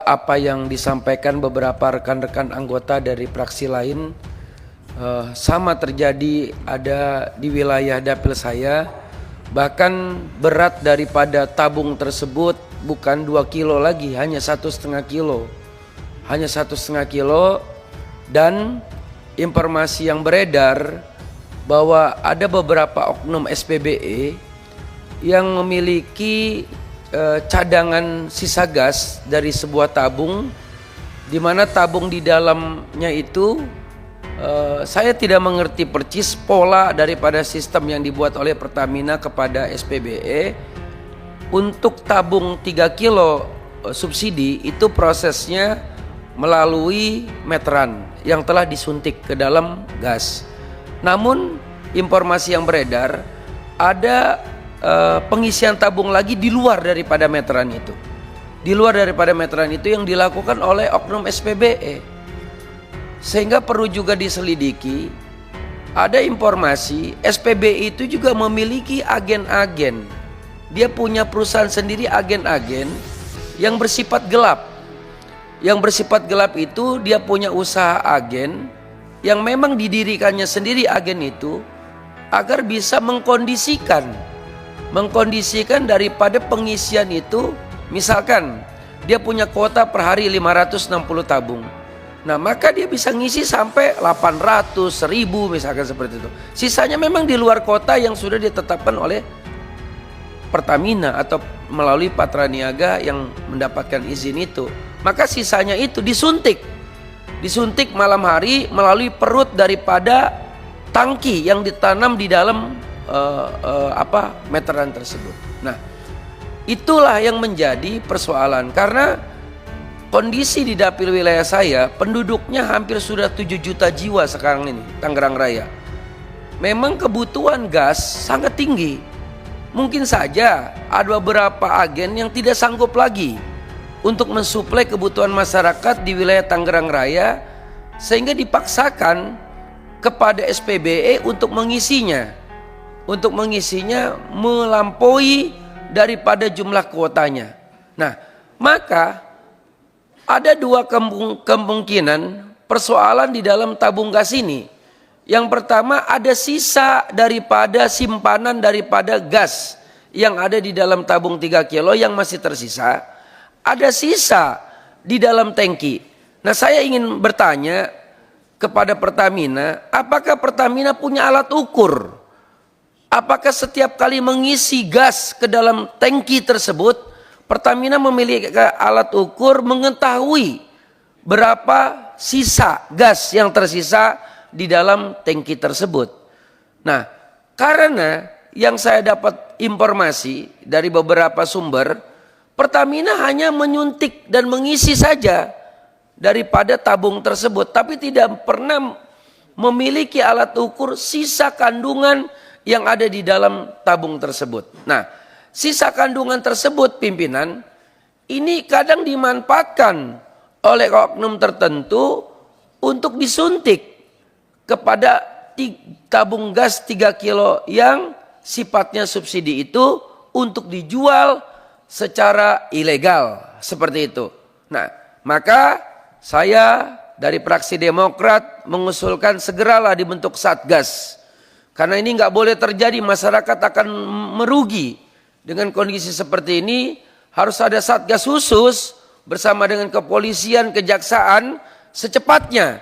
Apa yang disampaikan beberapa rekan-rekan anggota dari fraksi lain sama terjadi ada di wilayah dapil saya. Bahkan berat daripada tabung tersebut bukan 2 kilo lagi, hanya 1,5 kilo. Hanya 1,5 kilo. Dan informasi yang beredar bahwa ada beberapa oknum SPBE yang memiliki cadangan sisa gas dari sebuah tabung, di mana tabung di dalamnya itu saya tidak mengerti persis pola daripada sistem yang dibuat oleh Pertamina kepada SPBE. Untuk tabung 3 kilo subsidi itu prosesnya melalui meteran yang telah disuntik ke dalam gas. Namun informasi yang beredar ada pengisian tabung lagi di luar daripada meteran itu. Di luar daripada meteran itu yang dilakukan oleh oknum SPBE. Sehingga perlu juga diselidiki. Ada informasi SPBE itu juga memiliki agen-agen. Dia punya perusahaan sendiri, agen-agen yang bersifat gelap. Yang bersifat gelap itu dia punya usaha agen yang memang didirikannya sendiri agen itu agar bisa mengkondisikan daripada pengisian itu. Misalkan dia punya kuota per hari 560 tabung, nah maka dia bisa ngisi sampai 800, 1000 misalkan seperti itu. Sisanya memang di luar kota yang sudah ditetapkan oleh Pertamina atau melalui Patraniaga yang mendapatkan izin itu. Maka sisanya itu disuntik malam hari melalui perut daripada tangki yang ditanam di dalam meteran tersebut. Nah, itulah yang menjadi persoalan, karena kondisi di dapil wilayah saya penduduknya hampir sudah 7 juta jiwa sekarang ini, Tangerang Raya. Memang kebutuhan gas sangat tinggi. Mungkin saja ada beberapa agen yang tidak sanggup lagi untuk mensuplai kebutuhan masyarakat di wilayah Tangerang Raya, sehingga dipaksakan kepada SPBE untuk mengisinya melampaui daripada jumlah kuotanya. Nah, maka ada dua kemungkinan persoalan di dalam tabung gas ini. Yang pertama, ada sisa daripada simpanan daripada gas yang ada di dalam tabung 3 kilo yang masih tersisa. Ada sisa di dalam tangki. Nah, saya ingin bertanya kepada Pertamina, apakah Pertamina punya alat ukur? Apakah setiap kali mengisi gas ke dalam tangki tersebut, Pertamina memiliki alat ukur mengetahui berapa sisa gas yang tersisa di dalam tangki tersebut? Nah, karena yang saya dapat informasi dari beberapa sumber, Pertamina hanya menyuntik dan mengisi saja daripada tabung tersebut, tapi tidak pernah memiliki alat ukur sisa kandungan yang ada di dalam tabung tersebut. Nah, sisa kandungan tersebut, pimpinan, ini kadang dimanfaatkan oleh oknum tertentu untuk disuntik kepada tabung gas 3 kilo yang sifatnya subsidi itu untuk dijual secara ilegal seperti itu. Nah, maka saya dari fraksi Demokrat mengusulkan segeralah dibentuk Satgas. Karena ini nggak boleh terjadi, masyarakat akan merugi. Dengan kondisi seperti ini harus ada Satgas khusus bersama dengan kepolisian, kejaksaan secepatnya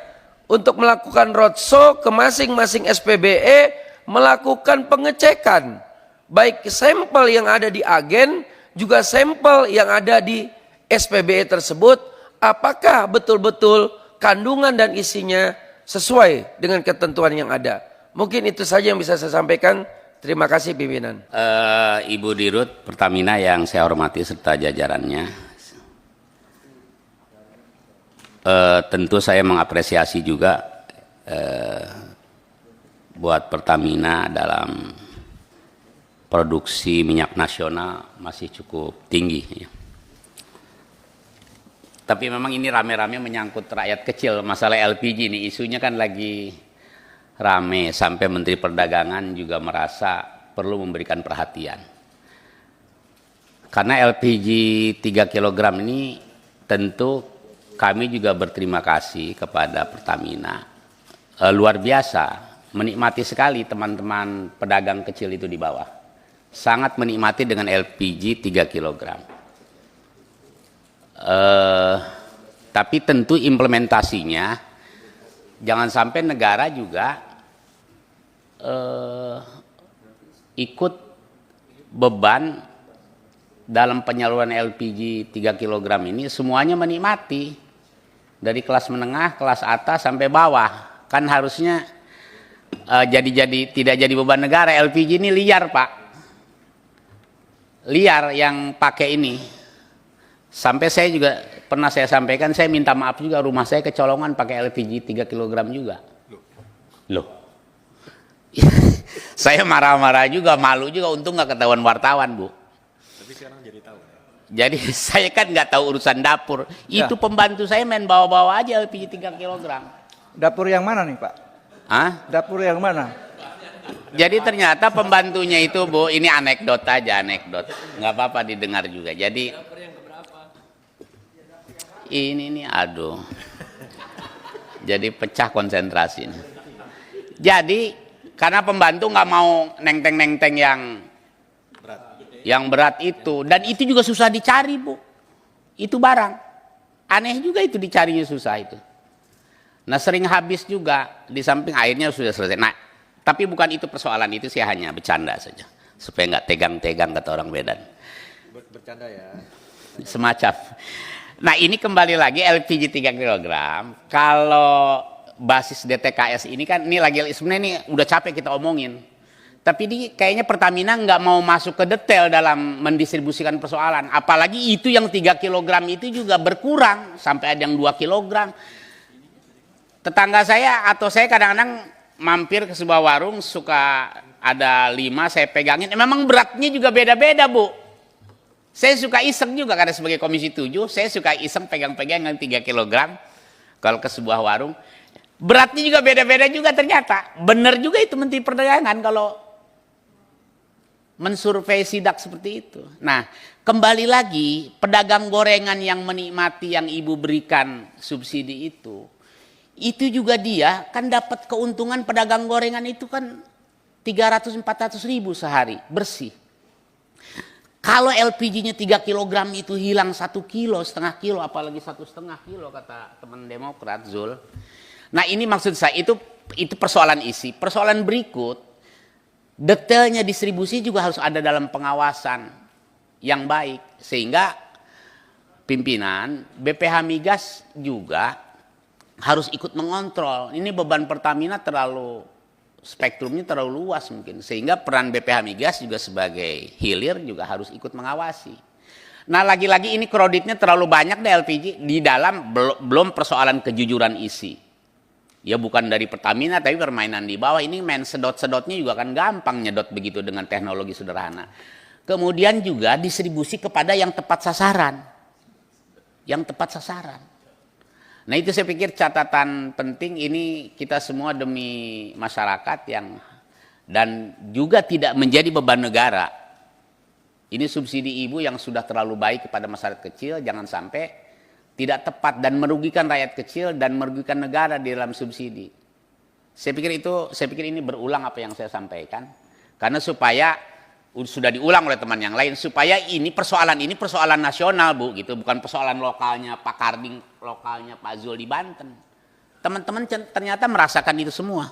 untuk melakukan roadshow ke masing-masing SPBE, melakukan pengecekan baik sampel yang ada di agen juga sampel yang ada di SPBE tersebut, apakah betul-betul kandungan dan isinya sesuai dengan ketentuan yang ada. Mungkin itu saja yang bisa saya sampaikan. Terima kasih pimpinan. Ibu Dirut Pertamina yang saya hormati serta jajarannya, tentu saya mengapresiasi juga buat Pertamina dalam produksi minyak nasional masih cukup tinggi. Tapi memang ini rame-rame menyangkut rakyat kecil, masalah LPG ini isunya kan lagi rame, sampai Menteri Perdagangan juga merasa perlu memberikan perhatian. Karena LPG 3 kg ini tentu kami juga berterima kasih kepada Pertamina. Luar biasa, menikmati sekali teman-teman pedagang kecil itu di bawah. Sangat menikmati dengan LPG 3 kg. Tapi tentu implementasinya, jangan sampai negara juga ikut beban dalam penyaluran LPG 3 kg ini, semuanya menikmati. Dari kelas menengah, kelas atas sampai bawah. Kan harusnya tidak jadi beban negara. LPG ini liar, Pak. Liar yang pakai ini. Sampai saya juga pernah saya sampaikan, saya minta maaf juga, rumah saya kecolongan pakai LPG 3 kg juga. Loh. Saya marah-marah juga, malu juga, untung nggak ketahuan wartawan, Bu. Tapi sekarang jadi tahu. Jadi saya kan nggak tahu urusan dapur. Itu pembantu saya main bawa-bawa aja LPG 3 kg. Dapur yang mana nih, Pak? Hah? Dapur yang mana? Jadi ternyata pembantunya itu, Bu, ini anekdot aja, anekdot. Nggak apa-apa didengar juga. Jadi ini aduh. Jadi pecah konsentrasi. Jadi karena pembantu nggak mau nenteng-nenteng yang berat itu, dan itu juga susah dicari, Bu. Itu barang aneh juga, itu dicarinya susah itu. Nah, sering habis juga, di samping airnya sudah selesai. Nah, tapi bukan itu persoalan, itu saya hanya bercanda saja supaya nggak tegang-tegang kata orang Medan. Bercanda ya. Semacam. Nah, ini kembali lagi LPG 3 kg. Kalau basis DTKS ini kan, ini lagi sebenarnya ini udah capek kita omongin. Tapi ini kayaknya Pertamina nggak mau masuk ke detail dalam mendistribusikan persoalan. Apalagi itu yang 3 kg itu juga berkurang sampai ada yang 2 kg. Tetangga saya atau saya kadang-kadang mampir ke sebuah warung, suka ada 5 saya pegangin. Memang beratnya juga beda-beda, Bu. Saya suka iseng juga karena sebagai Komisi 7, saya suka iseng pegang-pegang yang 3 kg kalau ke sebuah warung. Beratnya juga beda-beda juga ternyata. Benar juga itu Menteri Perdagangan kalau mensurvei sidak seperti itu. Nah, kembali lagi, pedagang gorengan yang menikmati yang Ibu berikan subsidi itu juga dia kan dapat keuntungan, pedagang gorengan itu kan 300-400 ribu sehari bersih. Kalau LPG-nya 3 kg itu hilang 1 kilo, setengah kilo, apalagi 1,5 kilo kata teman Demokrat Zul. Nah, ini maksud saya itu persoalan isi. Persoalan berikut, detailnya distribusi juga harus ada dalam pengawasan yang baik, sehingga pimpinan BPH Migas juga harus ikut mengontrol. Ini beban Pertamina spektrumnya terlalu luas mungkin, sehingga peran BPH Migas juga sebagai hilir juga harus ikut mengawasi. Nah, lagi-lagi ini kreditnya terlalu banyak deh LPG di dalam, belum persoalan kejujuran isi. Ya bukan dari Pertamina tapi permainan di bawah. Ini main sedot-sedotnya juga kan gampang nyedot begitu dengan teknologi sederhana. Kemudian juga distribusi kepada yang tepat sasaran. Yang tepat sasaran. Nah, itu saya pikir catatan penting, ini kita semua demi masyarakat dan juga tidak menjadi beban negara. Ini subsidi Ibu yang sudah terlalu baik kepada masyarakat kecil, jangan sampai tidak tepat dan merugikan rakyat kecil dan merugikan negara di dalam subsidi. Saya pikir ini berulang apa yang saya sampaikan, karena supaya sudah diulang oleh teman yang lain, supaya ini persoalan nasional, Bu, gitu, bukan persoalan lokalnya Pak Karding, lokalnya Pak Zul di Banten. Teman-teman ternyata merasakan itu semua.